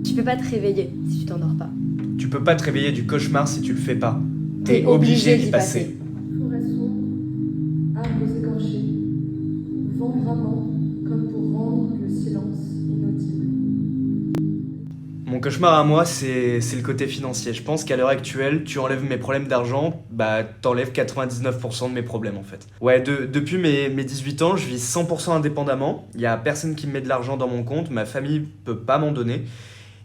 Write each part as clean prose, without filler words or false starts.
Tu peux pas te réveiller si tu t'endors pas. Tu peux pas te réveiller du cauchemar si tu le fais pas. T'es obligé d'y passer. Forêt sombre, arbres écorchés, vent bramant, comme pour rendre le silence inaudible. Mon cauchemar à moi, c'est le côté financier. Je pense qu'à l'heure actuelle, tu enlèves mes problèmes d'argent, bah t'enlèves 99% de mes problèmes en fait. Ouais, depuis mes 18 ans, je vis 100% indépendamment. Il y a personne qui me met de l'argent dans mon compte, ma famille peut pas m'en donner.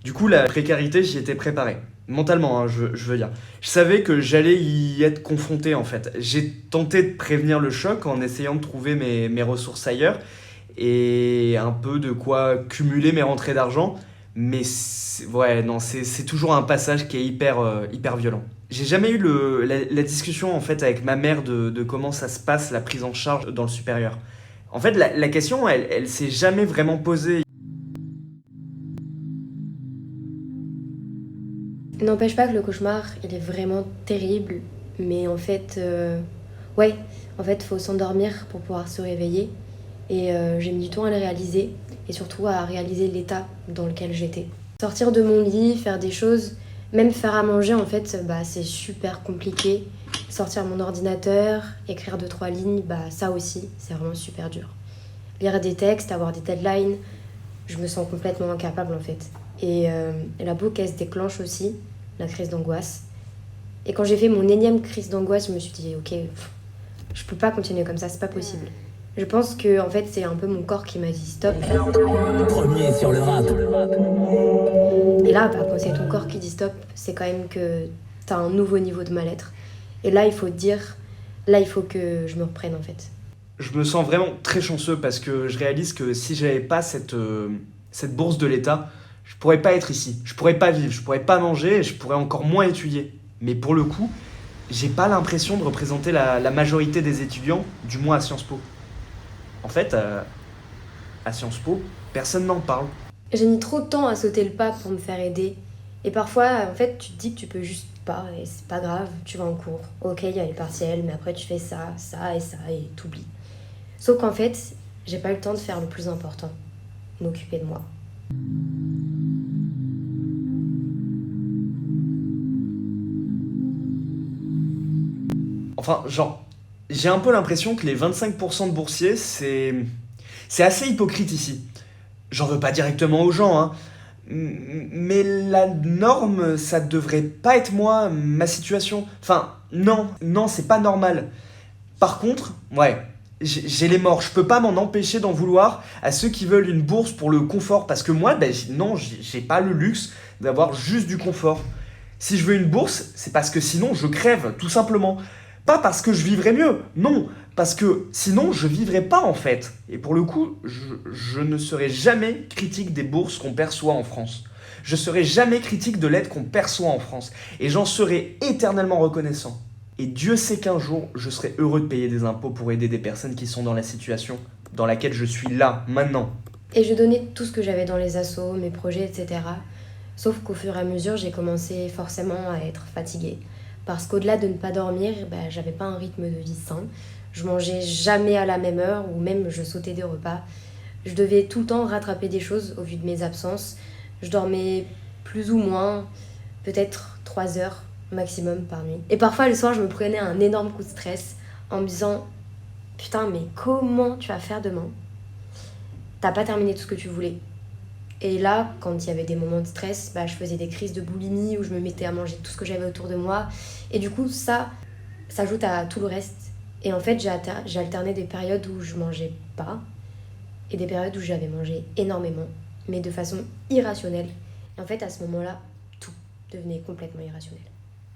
Du coup, la précarité, j'y étais préparé. Mentalement, hein, je veux dire. Je savais que j'allais y être confronté en fait. J'ai tenté de prévenir le choc en essayant de trouver mes ressources ailleurs et un peu de quoi cumuler mes rentrées d'argent. Mais ouais, non, c'est toujours un passage qui est hyper violent. J'ai jamais eu la discussion en fait avec ma mère de comment ça se passe la prise en charge dans le supérieur. En fait, la question, elle s'est jamais vraiment posée. N'empêche pas que le cauchemar, il est vraiment terrible, mais en fait, ouais, en fait, faut s'endormir pour pouvoir se réveiller. Et j'ai mis du temps à le réaliser, et surtout à réaliser l'état dans lequel j'étais. Sortir de mon lit, faire des choses, même faire à manger, en fait, bah, c'est super compliqué. Sortir mon ordinateur, écrire 2-3 lignes, bah, ça aussi, c'est vraiment super dur. Lire des textes, avoir des deadlines, je me sens complètement incapable, en fait. Et la boucle, elle se déclenche aussi, la crise d'angoisse. Et quand j'ai fait mon énième crise d'angoisse, je me suis dit, ok, je peux pas continuer comme ça, c'est pas possible. Je pense que en fait, c'est un peu mon corps qui m'a dit stop. Premier sur le rap. Et là, bah, quand c'est ton corps qui dit stop, c'est quand même que t'as un nouveau niveau de mal-être. Et là, il faut te dire, là, il faut que je me reprenne en fait. Je me sens vraiment très chanceux parce que je réalise que si j'avais pas cette bourse de l'État, je pourrais pas être ici, je pourrais pas vivre, je pourrais pas manger et je pourrais encore moins étudier. Mais pour le coup, j'ai pas l'impression de représenter la majorité des étudiants, du moins à Sciences Po. En fait, à Sciences Po, personne n'en parle. J'ai mis trop de temps à sauter le pas pour me faire aider. Et parfois, en fait, tu te dis que tu peux juste pas, et c'est pas grave, tu vas en cours. Ok, il y a les partiels, mais après tu fais ça, et t'oublies. Sauf qu'en fait, j'ai pas eu le temps de faire le plus important, m'occuper de moi. Enfin, genre, j'ai un peu l'impression que les 25% de boursiers, c'est assez hypocrite ici. J'en veux pas directement aux gens, hein. Mais la norme, ça devrait pas être moi, ma situation. Enfin, non, c'est pas normal. Par contre, ouais, j'ai les morts. Je peux pas m'en empêcher d'en vouloir à ceux qui veulent une bourse pour le confort. Parce que moi, ben, non, j'ai pas le luxe d'avoir juste du confort. Si je veux une bourse, c'est parce que sinon je crève, tout simplement. Pas parce que je vivrais mieux, non, parce que sinon je vivrais pas en fait. Et pour le coup, je ne serai jamais critique des bourses qu'on perçoit en France. Je serai jamais critique de l'aide qu'on perçoit en France. Et j'en serai éternellement reconnaissant. Et Dieu sait qu'un jour, je serai heureux de payer des impôts pour aider des personnes qui sont dans la situation dans laquelle je suis là, maintenant. Et je donnais tout ce que j'avais dans les assos, mes projets, etc. Sauf qu'au fur et à mesure, j'ai commencé forcément à être fatiguée. Parce qu'au-delà de ne pas dormir, bah, j'avais pas un rythme de vie sain. Je mangeais jamais à la même heure, ou même je sautais des repas. Je devais tout le temps rattraper des choses au vu de mes absences. Je dormais plus ou moins, peut-être 3 heures maximum par nuit. Et parfois le soir, je me prenais un énorme coup de stress en me disant « Putain, mais comment tu vas faire demain ? T'as pas terminé tout ce que tu voulais. » Et là, quand il y avait des moments de stress, bah, je faisais des crises de boulimie où je me mettais à manger tout ce que j'avais autour de moi. Et du coup, ça s'ajoute à tout le reste. Et en fait, j'ai alterné des périodes où je mangeais pas et des périodes où j'avais mangé énormément, mais de façon irrationnelle. Et en fait, à ce moment-là, tout devenait complètement irrationnel.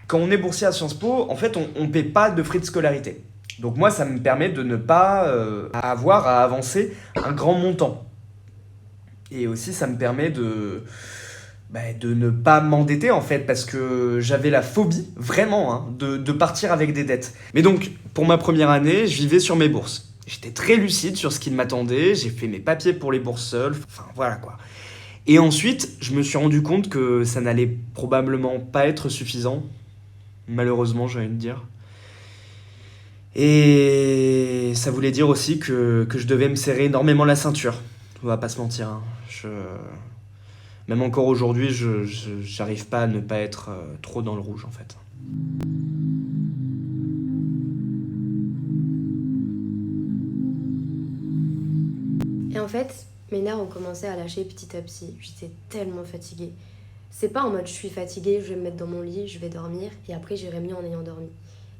Quand on est boursier à Sciences Po, en fait, on ne paie pas de frais de scolarité. Donc moi, ça me permet de ne pas avoir à avancer un grand montant. Et aussi, ça me permet de ne pas m'endetter, en fait, parce que j'avais la phobie, vraiment, hein, de partir avec des dettes. Mais donc, pour ma première année, je vivais sur mes bourses. J'étais très lucide sur ce qui m'attendait, j'ai fait mes papiers pour les bourses seules, enfin, voilà, quoi. Et ensuite, je me suis rendu compte que ça n'allait probablement pas être suffisant. malheureusement j'ai envie de dire. Et ça voulait dire aussi que je devais me serrer énormément la ceinture. On va pas se mentir, hein. Même encore aujourd'hui, j'arrive pas à ne pas être trop dans le rouge en fait. Et en fait, mes nerfs ont commencé à lâcher petit à petit. J'étais tellement fatiguée. C'est pas en mode je suis fatiguée, je vais me mettre dans mon lit, je vais dormir et après j'irai mieux en ayant dormi.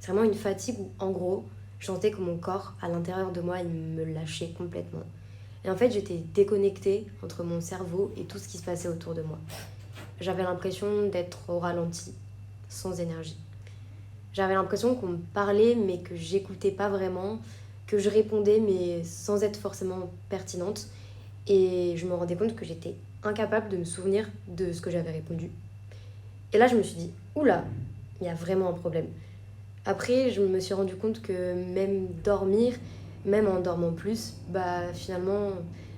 C'est vraiment une fatigue où, en gros, je sentais que mon corps, à l'intérieur de moi, il me lâchait complètement. Et en fait, j'étais déconnectée entre mon cerveau et tout ce qui se passait autour de moi. J'avais l'impression d'être au ralenti, sans énergie. J'avais l'impression qu'on me parlait mais que j'écoutais pas vraiment, que je répondais mais sans être forcément pertinente. Et je me rendais compte que j'étais incapable de me souvenir de ce que j'avais répondu. Et là, je me suis dit, oula, il y a vraiment un problème. Après, je me suis rendu compte que même dormir, même en dormant plus, finalement,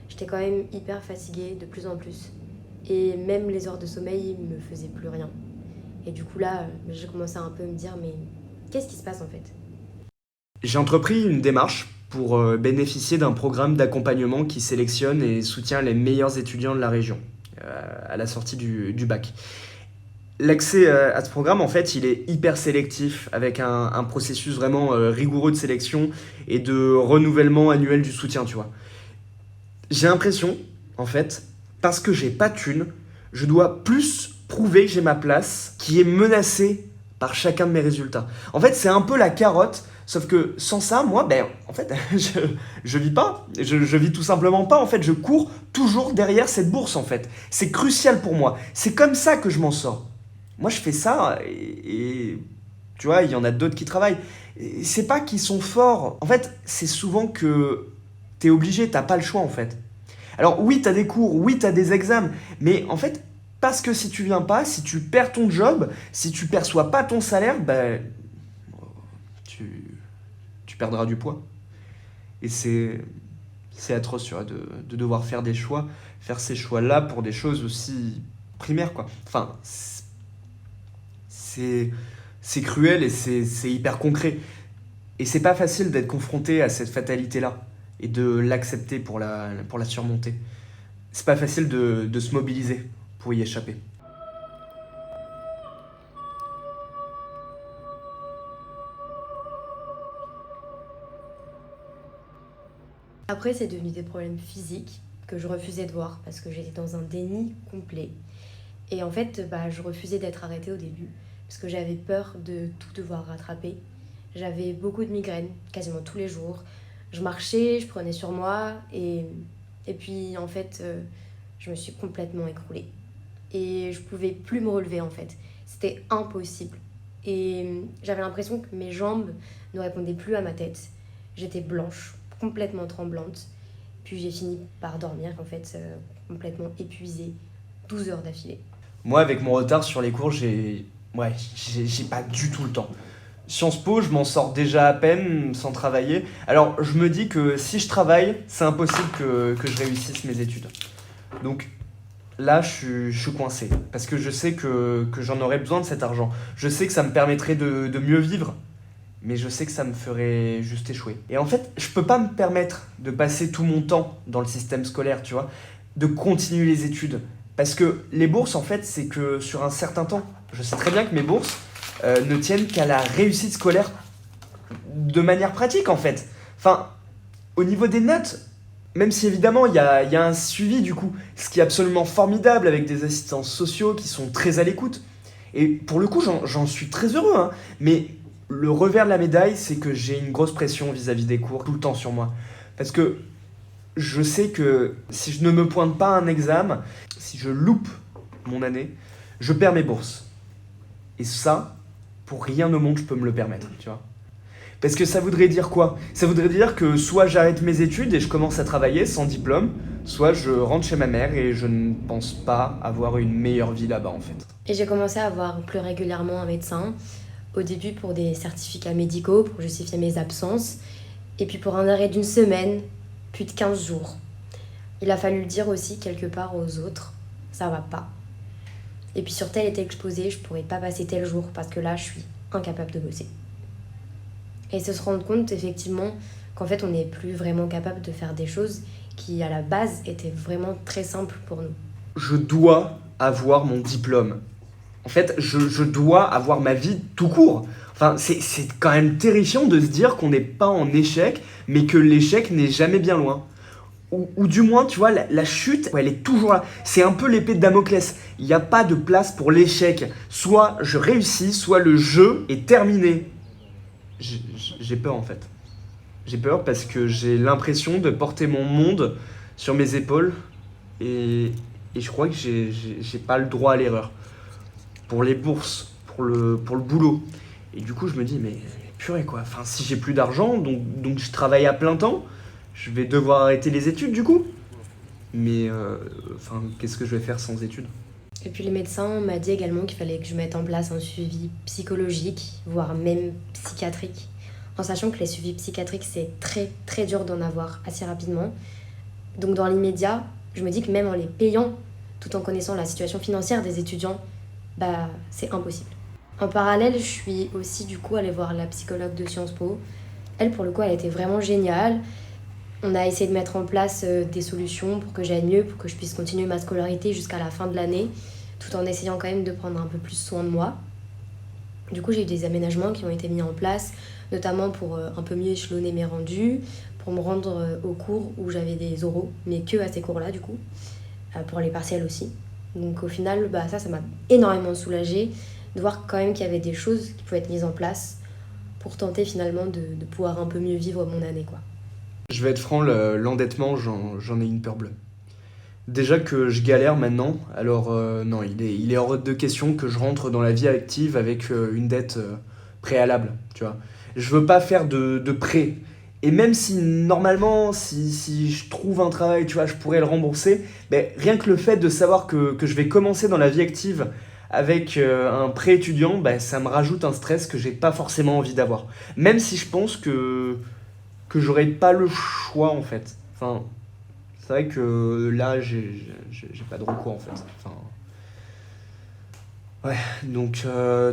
j'étais quand même hyper fatiguée de plus en plus. Et même les heures de sommeil me faisaient plus rien. Et du coup là, j'ai commencé à un peu me dire, mais qu'est-ce qui se passe en fait ? J'ai entrepris une démarche pour bénéficier d'un programme d'accompagnement qui sélectionne et soutient les meilleurs étudiants de la région à la sortie du bac. L'accès à ce programme, en fait, il est hyper sélectif, avec un processus vraiment rigoureux de sélection et de renouvellement annuel du soutien, tu vois. J'ai l'impression, en fait, parce que j'ai pas de thune, je dois plus prouver que j'ai ma place, qui est menacée par chacun de mes résultats. En fait, c'est un peu la carotte, sauf que sans ça, moi, en fait, je vis pas. Je vis tout simplement pas, en fait. Je cours toujours derrière cette bourse, en fait. C'est crucial pour moi. C'est comme ça que je m'en sors. Moi, je fais ça et tu vois, il y en a d'autres qui travaillent. Et c'est pas qu'ils sont forts. En fait, c'est souvent que t'es obligé, t'as pas le choix, en fait. Alors oui, t'as des cours, oui, t'as des examens, mais en fait, parce que si tu viens pas, si tu perds ton job, si tu perçois pas ton salaire, tu perdras du poids. Et c'est atroce, tu vois, de devoir faire des choix, faire ces choix-là pour des choses aussi primaires, quoi. Enfin, c'est cruel et c'est hyper concret. Et c'est pas facile d'être confronté à cette fatalité-là et de l'accepter pour la surmonter. C'est pas facile de se mobiliser pour y échapper. Après, c'est devenu des problèmes physiques que je refusais de voir parce que j'étais dans un déni complet. Et en fait, je refusais d'être arrêtée au début parce que j'avais peur de tout devoir rattraper. J'avais beaucoup de migraines, quasiment tous les jours. Je marchais, je prenais sur moi et puis en fait, je me suis complètement écroulée. Et je pouvais plus me relever en fait. C'était impossible. Et j'avais l'impression que mes jambes ne répondaient plus à ma tête. J'étais blanche, complètement tremblante. Puis j'ai fini par dormir en fait, complètement épuisée, 12 heures d'affilée. Moi, avec mon retard sur les cours, j'ai pas du tout le temps. Sciences Po, je m'en sors déjà à peine sans travailler. Alors, je me dis que si je travaille, c'est impossible que je réussisse mes études. Donc là, je suis coincé. Parce que je sais que j'en aurais besoin de cet argent. Je sais que ça me permettrait de mieux vivre. Mais je sais que ça me ferait juste échouer. Et en fait, je peux pas me permettre de passer tout mon temps dans le système scolaire, tu vois, de continuer les études. Parce que les bourses, en fait, c'est que sur un certain temps. Je sais très bien que mes bourses ne tiennent qu'à la réussite scolaire de manière pratique, en fait. Enfin, au niveau des notes, même si évidemment il y a un suivi du coup, ce qui est absolument formidable avec des assistants sociaux qui sont très à l'écoute. Et pour le coup, j'en suis très heureux, hein. Mais le revers de la médaille, c'est que j'ai une grosse pression vis-à-vis des cours tout le temps sur moi. Parce que je sais que si je ne me pointe pas à un examen, si je loupe mon année, je perds mes bourses. Et ça, pour rien au monde, je peux me le permettre, tu vois. Parce que ça voudrait dire quoi ? Ça voudrait dire que soit j'arrête mes études et je commence à travailler sans diplôme, soit je rentre chez ma mère et je ne pense pas avoir une meilleure vie là-bas, en fait. Et j'ai commencé à voir plus régulièrement un médecin, au début pour des certificats médicaux, pour justifier mes absences, et puis pour un arrêt d'1 semaine, puis de 15 jours. Il a fallu le dire aussi quelque part aux autres, ça va pas. Et puis sur tel et tel exposé, je pourrais pas passer tel jour parce que là, je suis incapable de bosser. Et se rendre compte effectivement qu'en fait on n'est plus vraiment capable de faire des choses qui à la base étaient vraiment très simples pour nous. Je dois avoir mon diplôme. En fait, je dois avoir ma vie tout court. Enfin, c'est quand même terrifiant de se dire qu'on n'est pas en échec, mais que l'échec n'est jamais bien loin. Ou du moins, tu vois, la chute, elle est toujours là. C'est un peu l'épée de Damoclès. Il n'y a pas de place pour l'échec. Soit je réussis, soit le jeu est terminé. J'ai peur en fait. J'ai peur parce que j'ai l'impression de porter mon monde sur mes épaules et je crois que j'ai pas le droit à l'erreur. Pour les bourses, pour le boulot. Et du coup, je me dis, mais purée quoi, enfin, si j'ai plus d'argent, donc je travaille à plein temps, je vais devoir arrêter les études du coup. Mais enfin, qu'est-ce que je vais faire sans études? Et puis le médecin m'a dit également qu'il fallait que je mette en place un suivi psychologique, voire même psychiatrique, en sachant que les suivis psychiatriques, c'est très très dur d'en avoir assez rapidement. Donc dans l'immédiat, je me dis que même en les payant, tout en connaissant la situation financière des étudiants, bah c'est impossible. En parallèle, je suis aussi du coup allée voir la psychologue de Sciences Po. Elle, pour le coup, elle était vraiment géniale. On a essayé de mettre en place des solutions pour que j'aille mieux, pour que je puisse continuer ma scolarité jusqu'à la fin de l'année, tout en essayant quand même de prendre un peu plus soin de moi. Du coup, j'ai eu des aménagements qui ont été mis en place, notamment pour un peu mieux échelonner mes rendus, pour me rendre aux cours où j'avais des oraux, mais que à ces cours-là, du coup, pour les partiels aussi. Donc au final, bah, ça m'a énormément soulagée de voir quand même qu'il y avait des choses qui pouvaient être mises en place pour tenter finalement de pouvoir un peu mieux vivre mon année, quoi. Je vais être franc, l'endettement, j'en ai une peur bleue. Déjà que je galère maintenant, alors non, il est hors de question que je rentre dans la vie active avec une dette préalable, tu vois. Je veux pas faire de prêt. Et même si normalement, si je trouve un travail, tu vois, je pourrais le rembourser, mais rien que le fait de savoir que je vais commencer dans la vie active avec un prêt étudiant, bah, ça me rajoute un stress que j'ai pas forcément envie d'avoir. Même si je pense que j'aurais pas le choix en fait. Enfin, c'est vrai que là, j'ai pas de recours en fait. Enfin, ouais, donc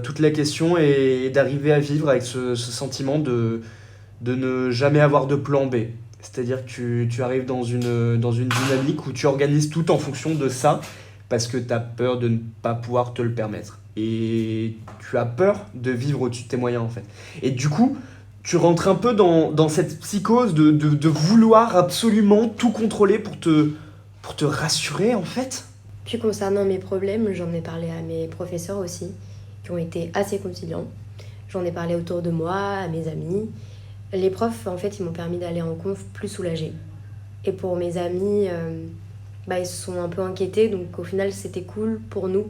toute la question est d'arriver à vivre avec ce sentiment de ne jamais avoir de plan B. C'est-à-dire que tu arrives dans une dynamique où tu organises tout en fonction de ça parce que tu as peur de ne pas pouvoir te le permettre. Et tu as peur de vivre au-dessus de tes moyens en fait. Et du coup, tu rentres un peu dans cette psychose de vouloir absolument tout contrôler pour te rassurer en fait. Puis concernant mes problèmes, j'en ai parlé à mes professeurs aussi, qui ont été assez conciliants. J'en ai parlé autour de moi, à mes amis. Les profs, en fait, ils m'ont permis d'aller en conf plus soulagée. Et pour mes amis, bah, ils se sont un peu inquiétés, donc au final, c'était cool pour nous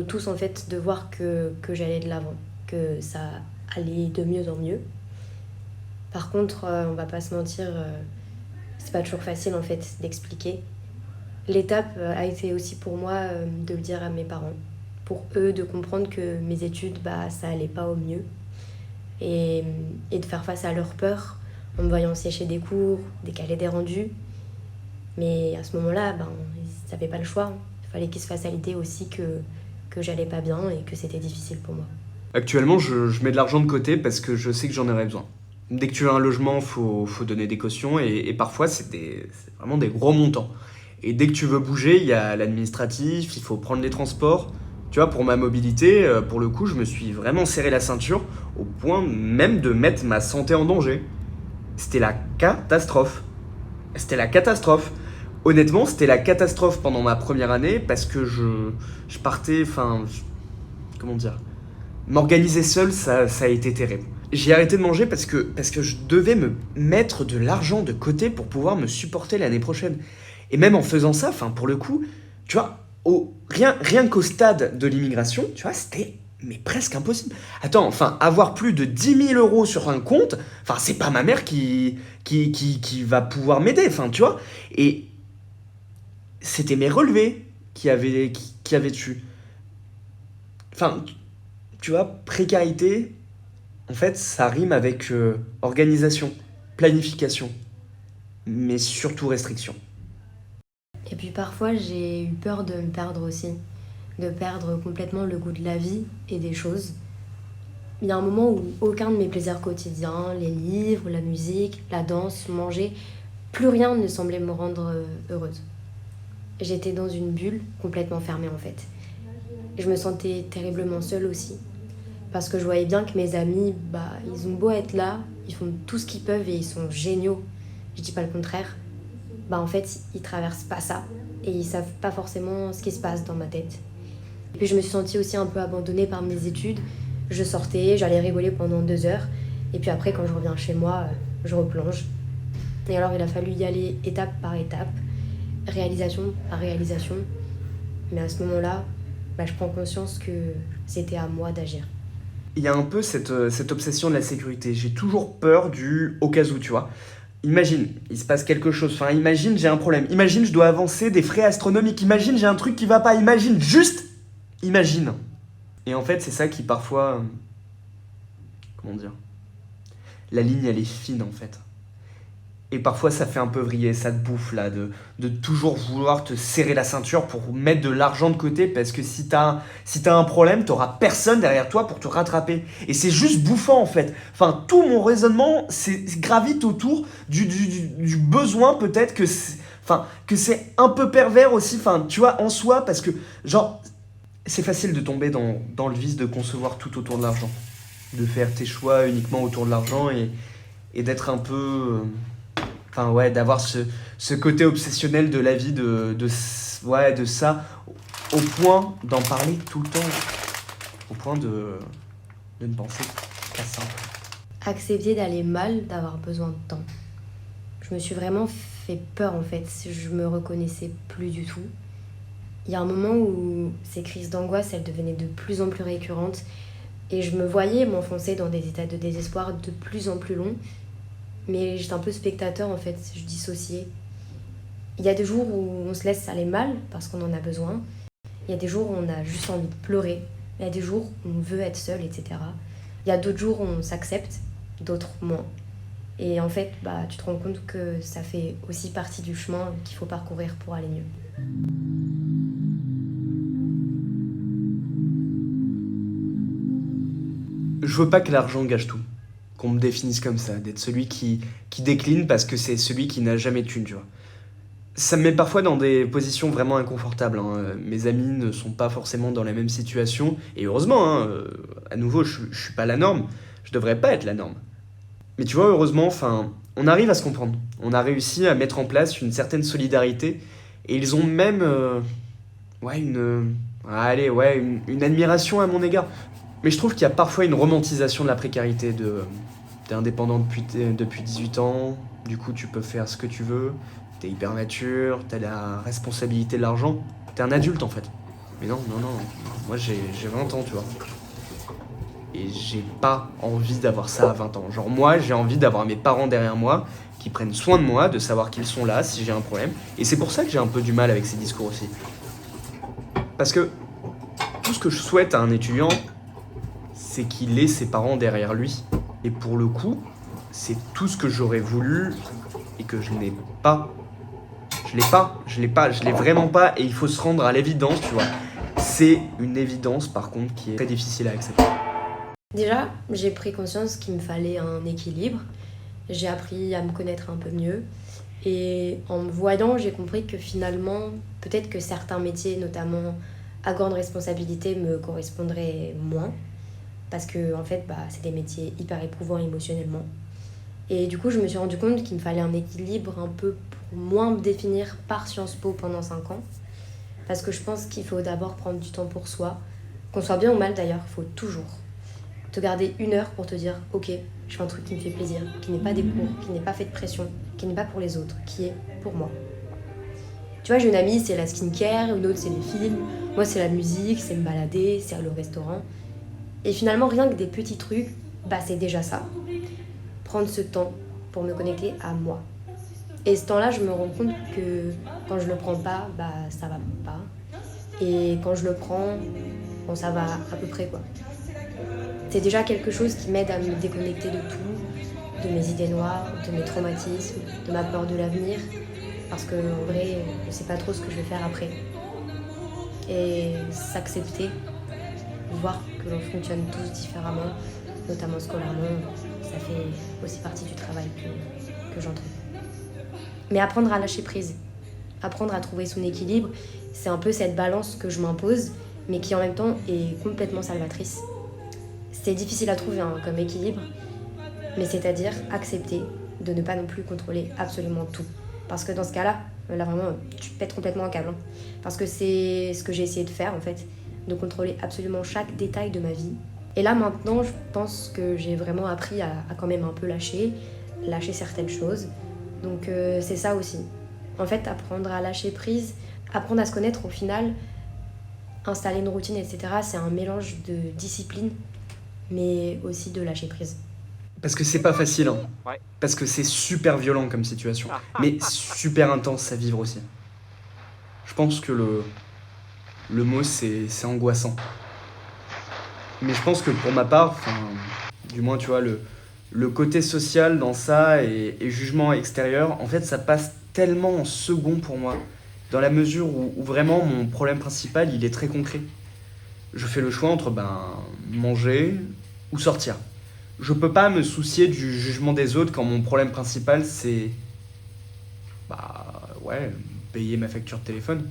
tous, en fait, de voir que j'allais de l'avant, que ça allait de mieux en mieux. Par contre, on va pas se mentir, c'est pas toujours facile, en fait, d'expliquer. L'étape a été aussi pour moi de le dire à mes parents, pour eux de comprendre que mes études, bah, ça allait pas au mieux. Et de faire face à leur peur en me voyant sécher des cours, décaler des rendus. Mais à ce moment-là, ben, ils n'avaient pas le choix. Il fallait qu'ils se fassent à l'idée aussi que j'allais pas bien et que c'était difficile pour moi. Actuellement, je mets de l'argent de côté parce que je sais que j'en aurai besoin. Dès que tu as un logement, faut donner des cautions et parfois c'est vraiment des gros montants. Et dès que tu veux bouger, il y a l'administratif, il faut prendre les transports. Tu vois, pour ma mobilité, pour le coup, je me suis vraiment serré la ceinture au point même de mettre ma santé en danger. C'était la catastrophe. C'était la catastrophe. Honnêtement, c'était la catastrophe pendant ma première année parce que je partais, enfin, comment dire, m'organiser seul, ça a été terrible. J'ai arrêté de manger parce que je devais me mettre de l'argent de côté pour pouvoir me supporter l'année prochaine. Et même en faisant ça, enfin, pour le coup, tu vois, rien qu'au stade de l'immigration, tu vois, c'était mais presque impossible. Attends, enfin, avoir plus de 10 000 euros sur un compte, enfin, c'est pas ma mère qui va pouvoir m'aider, enfin, tu vois. Et c'était mes relevés qui avaient dessus. Enfin, tu vois, précarité, en fait, ça rime avec organisation, planification, mais surtout restriction. Et puis parfois, j'ai eu peur de me perdre aussi, de perdre complètement le goût de la vie et des choses. Il y a un moment où aucun de mes plaisirs quotidiens, les livres, la musique, la danse, manger, plus rien ne semblait me rendre heureuse. J'étais dans une bulle complètement fermée en fait. Et je me sentais terriblement seule aussi. Parce que je voyais bien que mes amis, ils ont beau être là, ils font tout ce qu'ils peuvent et ils sont géniaux. Je dis pas le contraire. En fait, ils traversent pas ça. Et ils savent pas forcément ce qui se passe dans ma tête. Et puis je me suis sentie aussi un peu abandonnée par mes études. Je sortais, j'allais rigoler pendant 2 heures. Et puis après, quand je reviens chez moi, je replonge. Et alors, il a fallu y aller étape par étape, réalisation par réalisation. Mais à ce moment-là, je prends conscience que c'était à moi d'agir. Il y a un peu cette obsession de la sécurité. J'ai toujours peur du au cas où, tu vois. Imagine, il se passe quelque chose. Enfin, imagine, j'ai un problème. Imagine, je dois avancer des frais astronomiques. Imagine, j'ai un truc qui va pas. Imagine, juste imagine. Et en fait, c'est ça qui parfois... comment dire ? La ligne, elle est fine, en fait. Et parfois, ça fait un peu vriller, ça te bouffe, là, de toujours vouloir te serrer la ceinture pour mettre de l'argent de côté, parce que si t'as un problème, t'auras personne derrière toi pour te rattraper. Et c'est juste bouffant, en fait. Enfin, tout mon raisonnement gravite autour du besoin, peut-être, que c'est un peu pervers aussi, enfin, tu vois, en soi, parce que, genre, c'est facile de tomber dans le vice de concevoir tout autour de l'argent. De faire tes choix uniquement autour de l'argent et d'être un peu... Enfin ouais, d'avoir ce côté obsessionnel de la vie, de ça, au point d'en parler tout le temps, au point de ne penser qu'à ça. Accepter d'aller mal, d'avoir besoin de temps. Je me suis vraiment fait peur en fait, je me reconnaissais plus du tout. Il y a un moment où ces crises d'angoisse, elles devenaient de plus en plus récurrentes et je me voyais m'enfoncer dans des états de désespoir de plus en plus longs. Mais j'étais un peu spectateur en fait, je dissociais. Il y a des jours où on se laisse aller mal parce qu'on en a besoin. Il y a des jours où on a juste envie de pleurer. Il y a des jours où on veut être seul, etc. Il y a d'autres jours où on s'accepte, d'autres moins. Et en fait, tu te rends compte que ça fait aussi partie du chemin qu'il faut parcourir pour aller mieux. Je veux pas que l'argent gâche tout. Qu'on me définisse comme ça, d'être celui qui décline parce que c'est celui qui n'a jamais de thune, tu vois. Ça me met parfois dans des positions vraiment inconfortables, hein. Mes amis ne sont pas forcément dans la même situation, et heureusement, hein, à nouveau, je suis pas la norme, je devrais pas être la norme. Mais tu vois, heureusement, on arrive à se comprendre. On a réussi à mettre en place une certaine solidarité, et ils ont même, une admiration à mon égard. Mais je trouve qu'il y a parfois une romantisation de la précarité, t'es indépendant depuis 18 ans, du coup tu peux faire ce que tu veux, t'es hyper mature, t'as la responsabilité de l'argent, t'es un adulte en fait. Mais non, moi j'ai 20 ans, tu vois. Et j'ai pas envie d'avoir ça à 20 ans. Genre moi j'ai envie d'avoir mes parents derrière moi, qui prennent soin de moi, de savoir qu'ils sont là si j'ai un problème. Et c'est pour ça que j'ai un peu du mal avec ces discours aussi. Parce que tout ce que je souhaite à un étudiant, c'est qu'il ait ses parents derrière lui. Et pour le coup, c'est tout ce que j'aurais voulu et que je n'ai pas. Je l'ai vraiment pas et il faut se rendre à l'évidence, tu vois. C'est une évidence par contre qui est très difficile à accepter. Déjà, j'ai pris conscience qu'il me fallait un équilibre. J'ai appris à me connaître un peu mieux. Et en me voyant, j'ai compris que finalement, peut-être que certains métiers, notamment à grande responsabilité, me correspondraient moins. Parce que en fait, c'est des métiers hyper éprouvants émotionnellement. Et du coup, je me suis rendu compte qu'il me fallait un équilibre un peu pour moins me définir par Sciences Po pendant 5 ans. Parce que je pense qu'il faut d'abord prendre du temps pour soi. Qu'on soit bien ou mal d'ailleurs, il faut toujours te garder 1 heure pour te dire « Ok, je fais un truc qui me fait plaisir, qui n'est pas des cours, qui n'est pas fait de pression, qui n'est pas pour les autres, qui est pour moi. » Tu vois, j'ai une amie, c'est la skincare, une autre, c'est les films. Moi, c'est la musique, c'est me balader, c'est aller au restaurant. Et finalement, rien que des petits trucs, c'est déjà ça. Prendre ce temps pour me connecter à moi. Et ce temps-là, je me rends compte que quand je le prends pas, ça va pas. Et quand je le prends, ça va à peu près, quoi. C'est déjà quelque chose qui m'aide à me déconnecter de tout, de mes idées noires, de mes traumatismes, de ma peur de l'avenir. Parce que en vrai, je sais pas trop ce que je vais faire après. Et s'accepter, voir que l'on fonctionne tous différemment, notamment scolairement, ça fait aussi partie du travail que j'entends. Mais apprendre à lâcher prise, apprendre à trouver son équilibre, c'est un peu cette balance que je m'impose, mais qui en même temps est complètement salvatrice. C'est difficile à trouver comme équilibre, mais c'est-à-dire accepter de ne pas non plus contrôler absolument tout. Parce que dans ce cas-là, vraiment, tu pètes complètement un câble. Hein. Parce que c'est ce que j'ai essayé de faire, en fait, de contrôler absolument chaque détail de ma vie. Et là, maintenant, je pense que j'ai vraiment appris à quand même un peu lâcher certaines choses. Donc c'est ça aussi. En fait, apprendre à lâcher prise, apprendre à se connaître au final, installer une routine, etc., c'est un mélange de discipline, mais aussi de lâcher prise. Parce que c'est pas facile, hein. Ouais. Parce que c'est super violent comme situation. Mais super intense à vivre aussi. Je pense que le mot, c'est angoissant. Mais je pense que pour ma part, du moins, tu vois, le côté social dans ça et jugement extérieur, en fait, ça passe tellement en second pour moi. Dans la mesure où vraiment mon problème principal, il est très concret. Je fais le choix entre manger ou sortir. Je peux pas me soucier du jugement des autres quand mon problème principal, c'est payer ma facture de téléphone.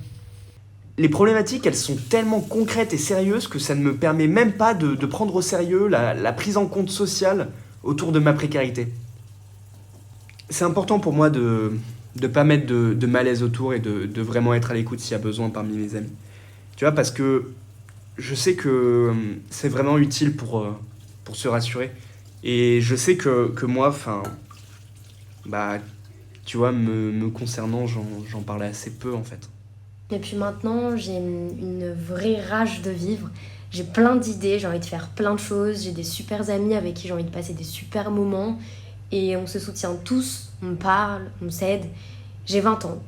Les problématiques, elles sont tellement concrètes et sérieuses que ça ne me permet même pas de prendre au sérieux la prise en compte sociale autour de ma précarité. C'est important pour moi de pas mettre de malaise autour et de vraiment être à l'écoute s'il y a besoin parmi mes amis. Tu vois, parce que je sais que c'est vraiment utile pour se rassurer. Et je sais que moi, tu vois, me concernant, j'en parlais assez peu en fait. Et puis maintenant, j'ai une vraie rage de vivre. J'ai plein d'idées, j'ai envie de faire plein de choses. J'ai des super amis avec qui j'ai envie de passer des super moments. Et on se soutient tous, on parle, on s'aide. J'ai 20 ans.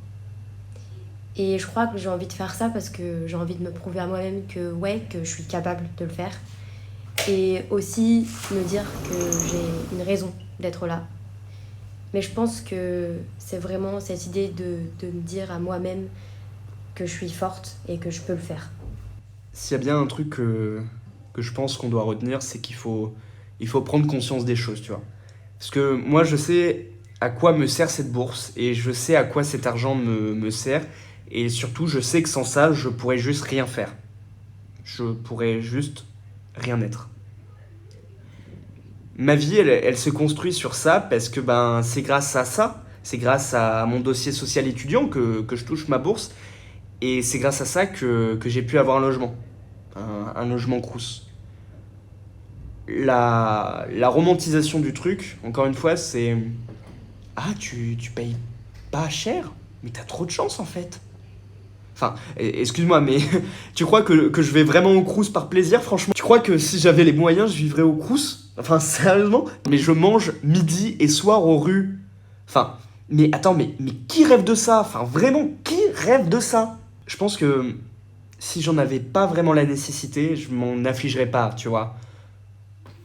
Et je crois que j'ai envie de faire ça parce que j'ai envie de me prouver à moi-même que je suis capable de le faire. Et aussi me dire que j'ai une raison d'être là. Mais je pense que c'est vraiment cette idée de me dire à moi-même que je suis forte et que je peux le faire. S'il y a bien un truc que je pense qu'on doit retenir, c'est qu'il faut prendre conscience des choses, tu vois. Parce que moi, je sais à quoi me sert cette bourse et je sais à quoi cet argent me sert. Et surtout, je sais que sans ça, je pourrais juste rien faire. Je pourrais juste rien être. Ma vie, elle se construit sur ça parce que c'est grâce à ça, c'est grâce à mon dossier social étudiant que je touche ma bourse. Et c'est grâce à ça que j'ai pu avoir un logement, un logement Crous. La romantisation du truc, encore une fois, c'est... Ah, tu payes pas cher, mais t'as trop de chance en fait. Enfin, excuse-moi, mais tu crois que je vais vraiment au Crous par plaisir, franchement? Tu crois que si j'avais les moyens, je vivrais au Crous? Enfin, sérieusement? Mais je mange midi et soir aux rues. Enfin, mais attends, mais qui rêve de ça? Enfin, vraiment, qui rêve de ça? Je pense que si j'en avais pas vraiment la nécessité, je m'en affligerais pas, tu vois.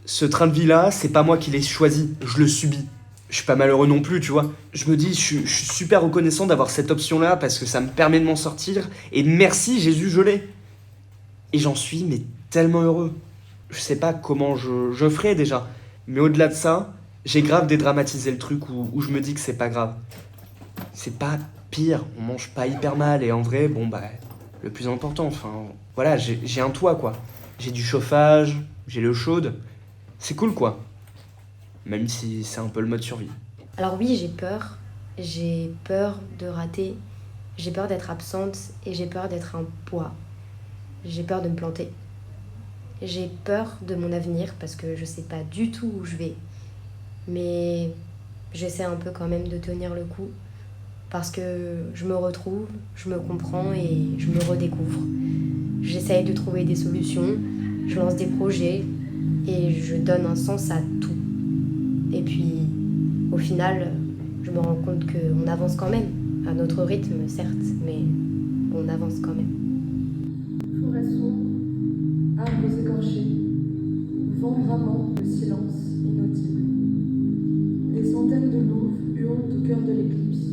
Ce train de vie-là, c'est pas moi qui l'ai choisi, je le subis. Je suis pas malheureux non plus, tu vois. Je me dis, je suis super reconnaissant d'avoir cette option-là parce que ça me permet de m'en sortir. Et merci Jésus, je l'ai. Et j'en suis mais tellement heureux. Je sais pas comment je ferai déjà. Mais au-delà de ça, j'ai grave dédramatisé le truc où je me dis que c'est pas grave. C'est pas pire, on mange pas hyper mal et en vrai, le plus important, voilà, j'ai un toit quoi. J'ai du chauffage, j'ai l'eau chaude. C'est cool quoi. Même si c'est un peu le mode survie. Alors oui, j'ai peur. J'ai peur de rater. J'ai peur d'être absente et j'ai peur d'être un poids. J'ai peur de me planter. J'ai peur de mon avenir parce que je sais pas du tout où je vais. Mais j'essaie un peu quand même de tenir le coup parce que je me retrouve, je me comprends et je me redécouvre. J'essaye de trouver des solutions, je lance des projets et je donne un sens à tout. Et puis, au final, je me rends compte qu'on avance quand même, à notre rythme certes, mais on avance quand même. Forêt sombre, arbres écorchés, vent bramant, le silence inaudible. Des centaines de louves hurlent au cœur de l'éclipse.